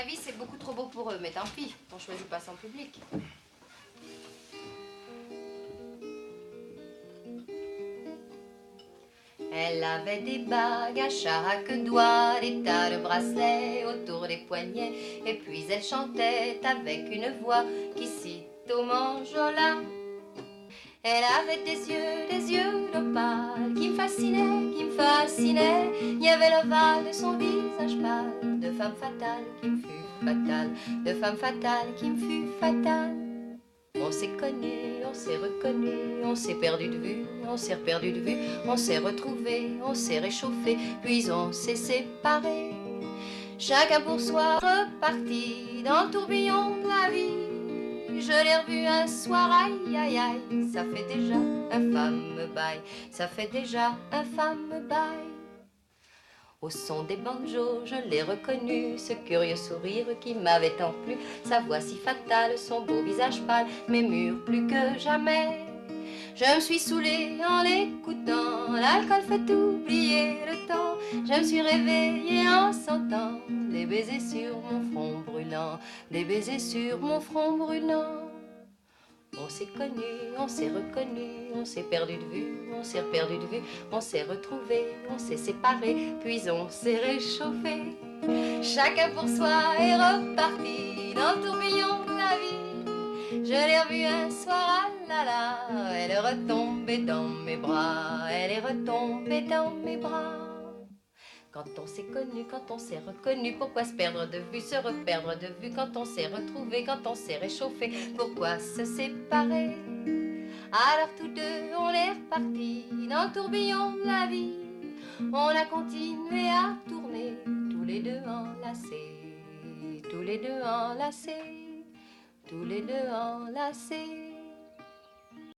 la vie, c'est beaucoup trop beau pour eux, mais tant pis, on choisit pas son public. Elle avait des bagues à chaque doigt, des tas de bracelets autour des poignets, et puis elle chantait avec une voix qui cite au manjola. Elle avait des yeux d'opale qui me fascinaient, qui me fascinaient. Il y avait l'ovale de son visage pâle, de femme fatale qui me fut fatale, de femme fatale qui me fut fatale. On s'est connus, on s'est reconnus, on s'est perdu de vue, on s'est perdu de vue, on s'est retrouvés, on s'est réchauffé, puis on s'est séparés. Chacun pour soi reparti dans le tourbillon de la vie. Je l'ai revu un soir, aïe aïe aïe, ça fait déjà un fameux bail, ça fait déjà un fameux bail. Au son des banjos, je l'ai reconnu, ce curieux sourire qui m'avait tant plu, sa voix si fatale, son beau visage pâle, mes murs plus que jamais. Je me suis saoulée en l'écoutant, l'alcool fait oublier le temps. Je me suis réveillée en sentant des baisers sur mon front brûlant, des baisers sur mon front brûlant. On s'est connus, on s'est reconnus, on s'est perdu de vue, on s'est perdu de vue, on s'est retrouvés, on s'est séparés, puis on s'est réchauffé. Chacun pour soi est reparti dans le tourbillon de la vie. Je l'ai revue un soir, ah là là, elle est retombée dans mes bras, elle est retombée dans mes bras. Quand on s'est connu, quand on s'est reconnu, pourquoi se perdre de vue, se reperdre de vue? Quand on s'est retrouvé, quand on s'est réchauffé, pourquoi se séparer? Alors tous deux, on est repartis dans le tourbillon de la vie. On a continué à tourner, tous les deux enlacés, tous les deux enlacés, tous les deux enlacés.